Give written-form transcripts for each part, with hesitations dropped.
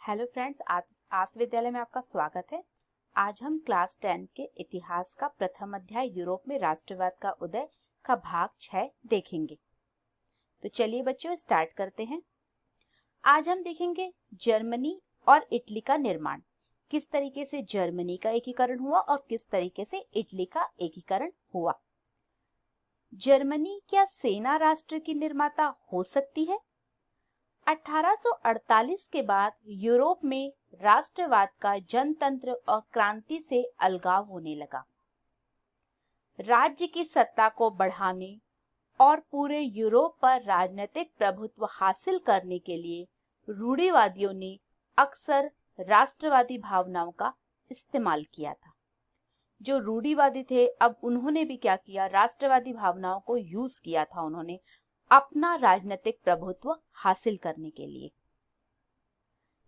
Hello friends, आज विद्यालय में आपका स्वागत है। आज हम क्लास 10 के इतिहास का प्रथम अध्याय यूरोप में राष्ट्रवाद का उदय का भाग 6 देखेंगे। तो चलिए बच्चों स्टार्ट करते हैं। आज हम देखेंगे जर्मनी और इटली का निर्माण, किस तरीके से जर्मनी का एकीकरण हुआ और किस तरीके से इटली का एकीकरण हुआ। जर्मनी क्या सेना राष्ट्र की निर्माता हो सकती है? 1848 के बाद यूरोप में राष्ट्रवाद का जनतंत्र और क्रांति से अलगाव होने लगा। राज्य की सत्ता को बढ़ाने और पूरे यूरोप पर राजनीतिक प्रभुत्व हासिल करने के लिए रूढ़िवादियों ने अक्सर राष्ट्रवादी भावनाओं का इस्तेमाल किया था। जो रूढ़िवादी थे, अब उन्होंने भी क्या किया, राष्ट्रवादी भावनाओं को यूज किया था उन्होंने अपना राजनीतिक प्रभुत्व हासिल करने के लिए।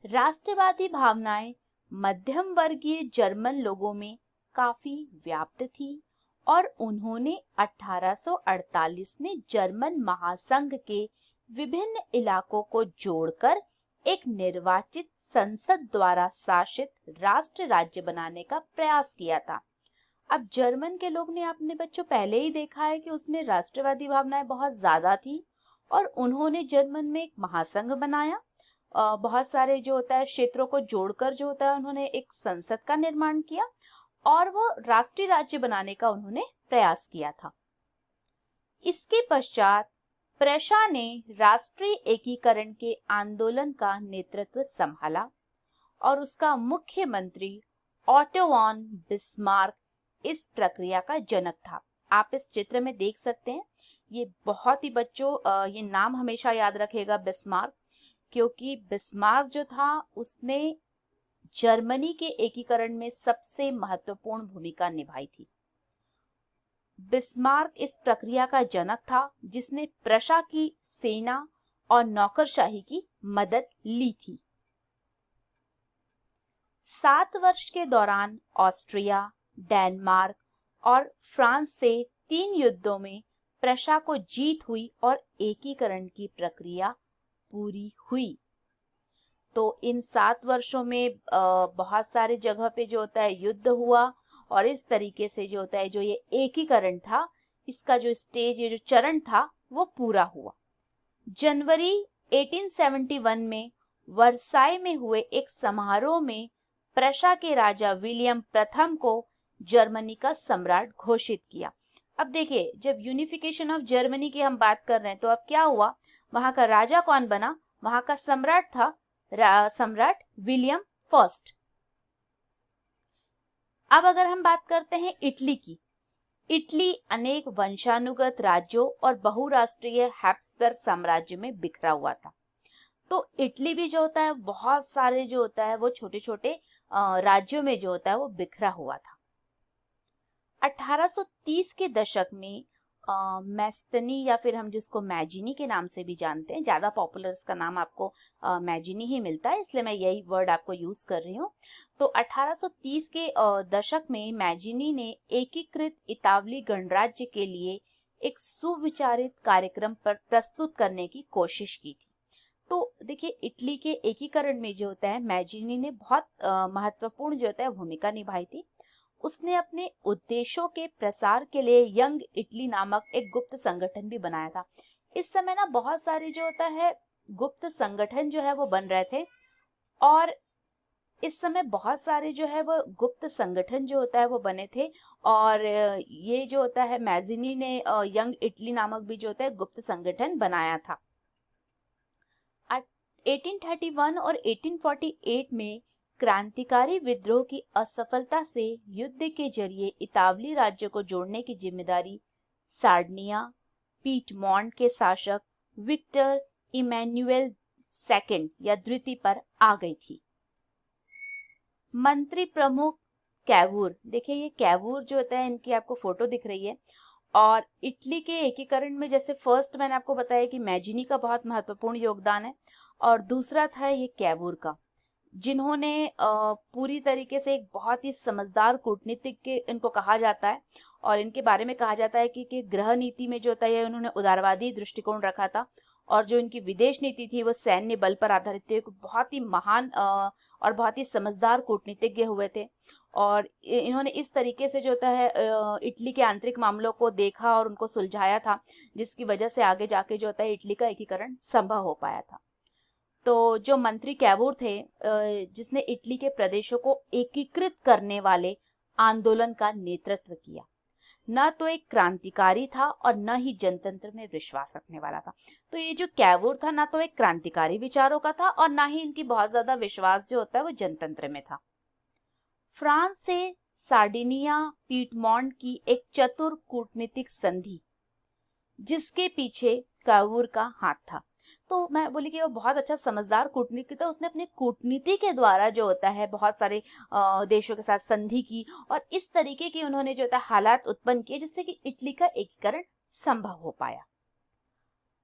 राष्ट्रवादी भावनाएं मध्यम वर्गीय जर्मन लोगों में काफी व्याप्त थी और उन्होंने 1848 में जर्मन महासंघ के विभिन्न इलाकों को जोड़कर एक निर्वाचित संसद द्वारा शासित राष्ट्र राज्य बनाने का प्रयास किया था। अब जर्मन के लोग ने अपने बच्चों पहले ही देखा है कि उसमें राष्ट्रवादी भावनाएं बहुत ज्यादा थी और उन्होंने जर्मन में एक महासंघ बनाया। बहुत सारे जो होता है क्षेत्रों को जोड़कर जो होता है उन्होंने एक संसद का निर्माण किया और वो राष्ट्रीय राज्य बनाने का उन्होंने प्रयास किया था। इसके पश्चात प्रशा ने राष्ट्रीय एकीकरण के आंदोलन का नेतृत्व संभाला और उसका मुख्यमंत्री ऑटो वॉन बिस्मार्क इस प्रक्रिया का जनक था। आप इस चित्र में देख सकते हैं, ये बहुत ही बच्चों ये नाम हमेशा याद रखेगा बिस्मार्क, क्योंकि बिस्मार्क जो था उसने जर्मनी के एकीकरण में सबसे महत्वपूर्ण भूमिका निभाई थी। बिस्मार्क इस प्रक्रिया का जनक था जिसने प्रशा की सेना और नौकरशाही की मदद ली थी। 7 वर्ष के दौरान ऑस्ट्रिया, डेनमार्क और फ्रांस से 3 युद्धों में प्रशा को जीत हुई और एकीकरण की प्रक्रिया पूरी हुई। तो इन 7 वर्षों में बहुत सारे जगह पे जो होता है युद्ध हुआ और इस तरीके से जो होता है जो ये एकीकरण था, इसका जो स्टेज, ये जो चरण था वो पूरा हुआ। जनवरी 1871 में वर्साई में हुए एक समारोह में प्रशा के राजा विलियम प्रथम को जर्मनी का सम्राट घोषित किया। अब देखिए, जब यूनिफिकेशन ऑफ जर्मनी की हम बात कर रहे हैं तो अब क्या हुआ, वहां का राजा कौन बना, वहां का सम्राट था सम्राट विलियम फर्स्ट। अब अगर हम बात करते हैं इटली की, इटली अनेक वंशानुगत राज्यों और बहुराष्ट्रीय हैब्सबर्ग साम्राज्य में बिखरा हुआ था। तो इटली भी जो होता है बहुत सारे जो होता है वो छोटे छोटे राज्यों में जो होता है वो बिखरा हुआ था। 1830 के दशक में मैस्तनी या फिर हम जिसको मैजिनी के नाम से भी जानते हैं, ज्यादा पॉपुलर इसका नाम आपको मैजिनी ही मिलता है, इसलिए मैं यही वर्ड आपको यूज कर रही हूँ। तो 1830 के दशक में मैजिनी ने एकीकृत इतावली गणराज्य के लिए एक सुविचारित कार्यक्रम पर प्रस्तुत करने की कोशिश की थी। तो देखिए, इटली के एकीकरण में जो होता है मैजिनी ने बहुत महत्वपूर्ण जो होता है भूमिका निभाई थी। उसने अपने उद्देश्यों के प्रसार के लिए यंग इटली नामक एक गुप्त संगठन भी बनाया था। इस समय ना बहुत सारे जो होता है गुप्त संगठन जो है वो बन रहे थे और इस समय बहुत सारे जो है वो गुप्त संगठन जो होता है वो बने थे और ये जो होता है मैजिनी ने यंग इटली नामक भी जो होता है गुप्त संगठन बनाया था। 1831 और 1848 में क्रांतिकारी विद्रोह की असफलता से युद्ध के जरिए इतावली राज्य को जोड़ने की जिम्मेदारी सार्डिनिया पीटमॉन्ट के शासक विक्टर इमैनुएल सेकंड या द्वितीय पर आ गई थी। मंत्री प्रमुख कैवूर, देखिए ये कैवूर जो होता है इनकी आपको फोटो दिख रही है। और इटली के एकीकरण में जैसे फर्स्ट मैंने आपको बताया कि मैजिनी का बहुत महत्वपूर्ण योगदान है और दूसरा था ये कैवूर का, जिन्होंने पूरी तरीके से एक बहुत ही समझदार कूटनीतिज्ञ इनको कहा जाता है और इनके बारे में कहा जाता है कि गृह नीति में जो होता है उन्होंने उदारवादी दृष्टिकोण रखा था और जो इनकी विदेश नीति थी वो सैन्य बल पर आधारित थी। एक बहुत ही महान और बहुत ही समझदार कूटनीतिज्ञ हुए थे और इन्होंने इस तरीके से जो होता है इटली के आंतरिक मामलों को देखा और उनको सुलझाया था, जिसकी वजह से आगे जाके जो होता है इटली का एकीकरण संभव हो पाया था। तो जो मंत्री कैवूर थे, जिसने इटली के प्रदेशों को एकीकृत करने वाले आंदोलन का नेतृत्व किया, न तो एक क्रांतिकारी था और न ही जनतंत्र में विश्वास रखने वाला था। तो ये जो कैवूर था, ना तो एक क्रांतिकारी विचारों का था और ना ही इनकी बहुत ज्यादा विश्वास जो होता है वो जनतंत्र में था। फ्रांस से सार्डिनिया पीटमोंट की एक चतुर कूटनीतिक संधि, जिसके पीछे कैवूर का हाथ था। तो मैं बोली कि वो बहुत अच्छा समझदार कूटनीतिक था। उसने अपनी कूटनीति के द्वारा जो होता है बहुत सारे देशों के साथ संधि की और इस तरीके की उन्होंने जो होता है हालात उत्पन्न किए जिससे कि इटली का एकीकरण संभव हो पाया।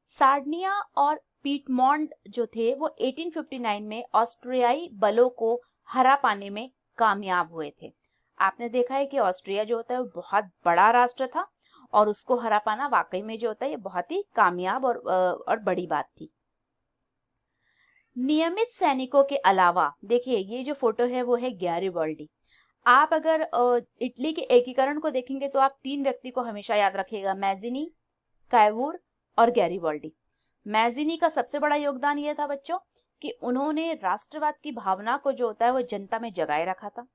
सार्डिनिया और पीटमोंट जो थे वो 1859 में ऑस्ट्रियाई बलों को हरा पाने में कामयाब हुए थे। आपने देखा है कि ऑस्ट्रिया जो होता है वो बहुत बड़ा राष्ट्र था और उसको हरा पाना वाकई में जो होता है ये बहुत ही कामयाब और बड़ी बात थी। नियमित सैनिकों के अलावा देखिए ये जो फोटो है वो है गैरिबाल्डी। आप अगर इटली के एकीकरण को देखेंगे तो आप 3 व्यक्ति को हमेशा याद रखिएगा, मैज़िनी, कैवूर और गैरिबाल्डी। मैज़िनी का सबसे बड़ा योगदान यह था बच्चों कि उन्होंने राष्ट्रवाद की भावना को जो होता है वो जनता में जगाए रखा था।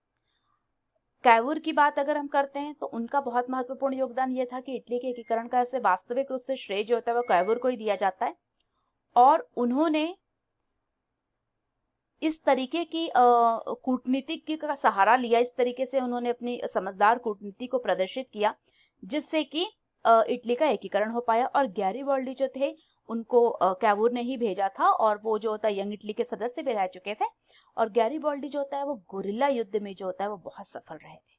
कैवूर की बात अगर हम करते हैं तो उनका बहुत महत्वपूर्ण योगदान यह था कि इटली के एकीकरण का ऐसे वास्तविक रूप से श्रेय जो होता है वो कैवूर को ही दिया जाता है और उन्होंने इस तरीके की कूटनीति का सहारा लिया, इस तरीके से उन्होंने अपनी समझदार कूटनीति को प्रदर्शित किया जिससे कि इटली का एकीकरण हो पाया। और गैरिबाल्डी जो थे उनको कैवूर ने ही भेजा था और वो जो होता है यंग इटली के सदस्य भी रह चुके थे और गैरिबाल्डी जो होता है वो गुरिल्ला युद्ध में जो होता है वो बहुत सफल रहे थे।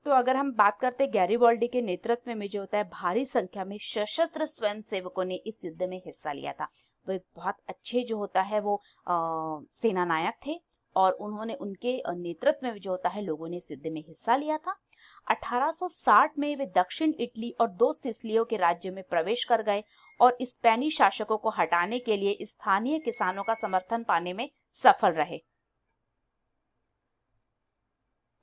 तो अगर हम बात करते हैं गैरिबाल्डी के नेतृत्व में जो होता है भारी संख्या में सशस्त्र स्वयंसेवकों ने इस युद्ध में हिस्सा लिया था। वो एक बहुत अच्छे जो होता है वो सेना नायक थे और उन्होंने उनके नेतृत्व में जो होता है लोगों ने इस युद्ध में हिस्सा लिया था। 1860 में वे दक्षिण इटली और 2 सिसिलियों के राज्य में प्रवेश कर गए और स्पेनिश शासकों को हटाने के लिए स्थानीय किसानों का समर्थन पाने में सफल रहे।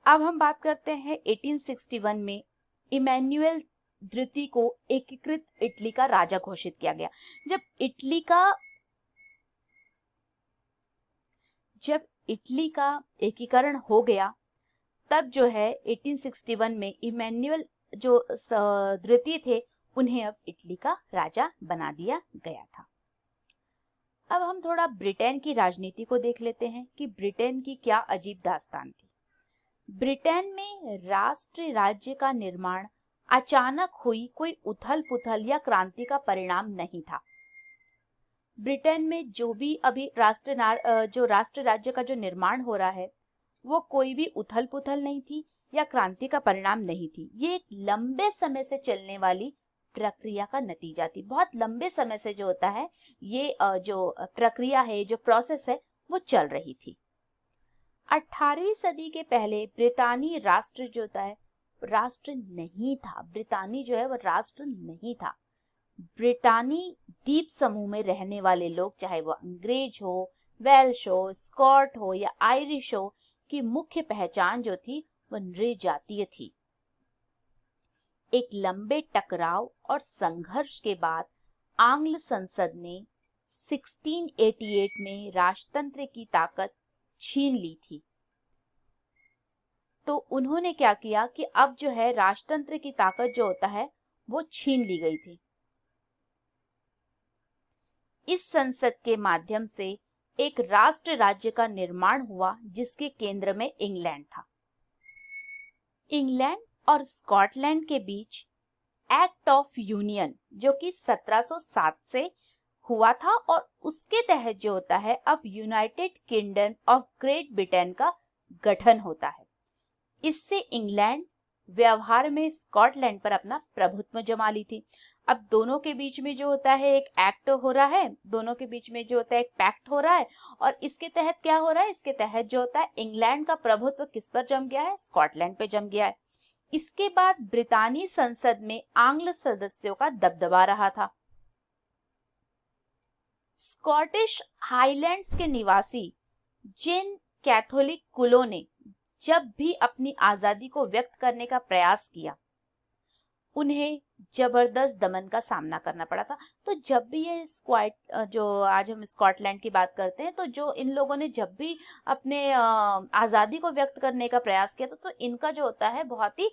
अब हम बात करते हैं 1861 में इमैनुअल द्वितीय को एकीकृत इटली का राजा घोषित किया गया। जब इटली का एकीकरण हो गया तब जो है 1861 में इमैनुअल जो द्वितीय थे उन्हें अब इटली का राजा बना दिया गया था। अब हम थोड़ा ब्रिटेन की राजनीति को देख लेते हैं कि ब्रिटेन की क्या अजीब दास्तान थी। ब्रिटेन में राष्ट्र राज्य का निर्माण अचानक हुई कोई उथल पुथल या क्रांति का परिणाम नहीं था। ब्रिटेन में जो भी अभी राष्ट्र राज्य का जो निर्माण हो रहा है वो कोई भी उथल पुथल नहीं थी या क्रांति का परिणाम नहीं थी। ये एक लंबे समय से चलने वाली प्रक्रिया का नतीजा थी। बहुत लंबे समय से जो होता है ये जो प्रक्रिया है, जो प्रोसेस है वो चल रही थी। 18वीं सदी के पहले ब्रितानी राष्ट्र जो होता है राष्ट्र नहीं था। ब्रितानी जो है वो राष्ट्र नहीं था। ब्रिटानी द्वीप समूह में रहने वाले लोग, चाहे वो अंग्रेज हो, वेल्श हो, स्कॉट हो या आयरिश हो, की मुख्य पहचान जो थी वो नृजातीय थी। एक लंबे टकराव और संघर्ष के बाद आंग्ल संसद ने 1688 में राजतंत्र की ताकत छीन ली थी। तो उन्होंने क्या किया कि अब जो है राजतंत्र की ताकत जो होता है वो छीन ली गई थी। इस संसद के माध्यम से एक राष्ट्र राज्य का निर्माण हुआ जिसके केंद्र में इंग्लैंड था। इंग्लैंड और स्कॉटलैंड के बीच एक्ट ऑफ यूनियन जो कि 1707 से हुआ था और उसके तहत जो होता है अब United kingdom of great Britain का गठन होता है। इससे इंग्लैंड व्यवहार में स्कॉटलैंड पर अपना प्रभुत्व जमा ली थी। अब दोनों के बीच में जो होता है एक एक्ट हो रहा है, दोनों के बीच में जो होता है एक पैक्ट हो रहा है और इसके तहत क्या हो रहा है, इसके तहत जो होता है इंग्लैंड का प्रभुत्व किस पर जम गया है, स्कॉटलैंड पे जम गया है। इसके बाद ब्रितानी संसद में आंग्ल सदस्यों का दबदबा रहा था। स्कॉटिश हाईलैंड्स के निवासी जिन कैथोलिक कुलों ने जब भी अपनी आजादी को व्यक्त करने का प्रयास किया, उन्हें जबरदस्त दमन का सामना करना पड़ा था। तो जब भी ये जो आज हम स्कॉटलैंड की बात करते हैं, तो जो इन लोगों ने जब भी अपने आजादी को व्यक्त करने का प्रयास किया था, तो इनका जो होता है बहुत ही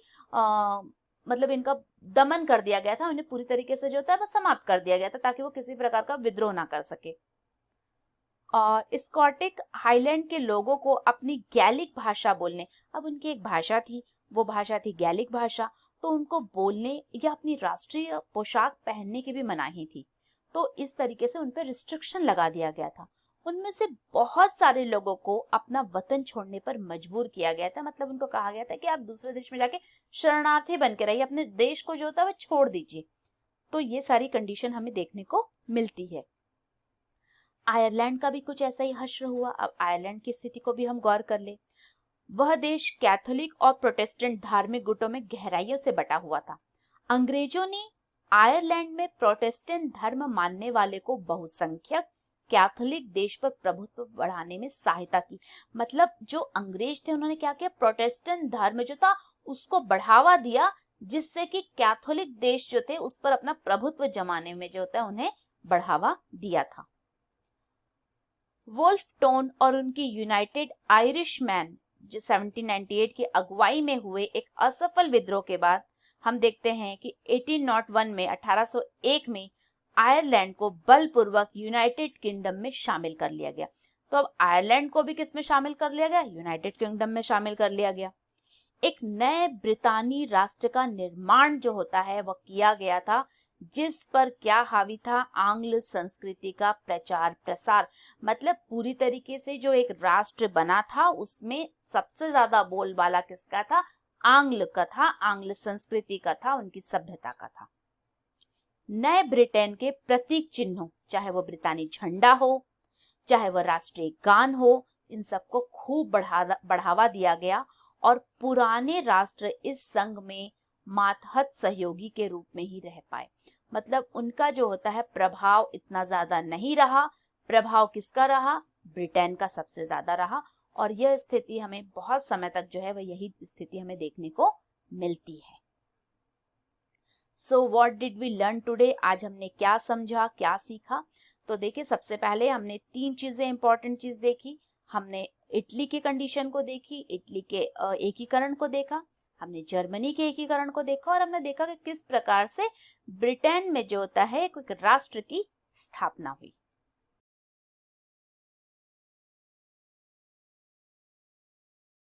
मतलब इनका दमन कर दिया गया था, उन्हें पूरी तरीके से जो होता है वो समाप्त कर दिया गया था, ताकि वो किसी प्रकार का विद्रोह ना कर सके। और स्कॉटिक हाईलैंड के लोगों को अपनी गैलिक भाषा बोलने, अब उनकी एक भाषा थी, वो भाषा थी गैलिक भाषा, तो उनको बोलने या अपनी राष्ट्रीय पोशाक पहनने की भी मनाही थी। तो इस तरीके से उन पर रिस्ट्रिक्शन लगा दिया गया था। उनमें से बहुत सारे लोगों को अपना वतन छोड़ने पर मजबूर किया गया था, मतलब उनको कहा गया था कि आप दूसरे देश में जाके शरणार्थी बन के रहिए, अपने देश को जो होता है वो छोड़ दीजिए। तो ये सारी कंडीशन हमें देखने को मिलती है। आयरलैंड का भी कुछ ऐसा ही हश्र हुआ। अब आयरलैंड की स्थिति को भी हम गौर कर ले। वह देश कैथोलिक और प्रोटेस्टेंट धार्मिक गुटों में गहराइयों से बटा हुआ था। अंग्रेजों ने आयरलैंड में प्रोटेस्टेंट धर्म मानने वाले को बहुसंख्यक कैथोलिक देश पर प्रभुत्व बढ़ाने में सहायता की। मतलब जो अंग्रेज थे उन्होंने क्या किया, प्रोटेस्टेंट धर्म जो था उसको बढ़ावा दिया, जिससे कि कैथोलिक देश जो थे उस पर अपना प्रभुत्व जमाने में जो होता है उन्हें बढ़ावा दिया था। वोल्फ टोन और उनकी यूनाइटेड आयरिशमैन जो 1798 की अगुवाई में हुए एक असफल विद्रोह के बाद हम देखते हैं कि 1801 में आयरलैंड को बलपूर्वक यूनाइटेड किंगडम में शामिल कर लिया गया। तो अब आयरलैंड को भी किस में शामिल कर लिया गया, यूनाइटेड किंगडम में शामिल कर लिया गया। एक नए ब्रितानी राष्ट्र का निर्माण जो होता है वह किया गया था, जिस पर क्या हावी था, आंग्ल संस्कृति का प्रचार प्रसार। मतलब पूरी तरीके से जो एक राष्ट्र बना था उसमें सबसे ज्यादा बोलबाला किसका था, आंग्ल का था, आंग्ल संस्कृति का था, उनकी सभ्यता का था। नए ब्रिटेन के प्रतीक चिन्हों, चाहे वो ब्रितानी झंडा हो, चाहे वह राष्ट्रीय गान हो, इन सबको खूब बढ़ावा दिया गया और पुराने राष्ट्र इस संघ में मातहत सहयोगी के रूप में ही रह पाए। मतलब उनका जो होता है प्रभाव इतना ज्यादा नहीं रहा। प्रभाव किसका रहा, ब्रिटेन का सबसे ज्यादा रहा। और यह स्थिति हमें बहुत समय तक जो है वह यही स्थिति हमें देखने को मिलती है। So what did we learn today, आज हमने क्या समझा, क्या सीखा। तो देखिए सबसे पहले हमने 3 चीजें इंपॉर्टेंट चीज देखी। हमने इटली के कंडीशन को देखी, इटली के एकीकरण को देखा, हमने जर्मनी के एकीकरण को देखा, और हमने देखा कि किस प्रकार से ब्रिटेन में जो होता है एक राष्ट्र की स्थापना हुई।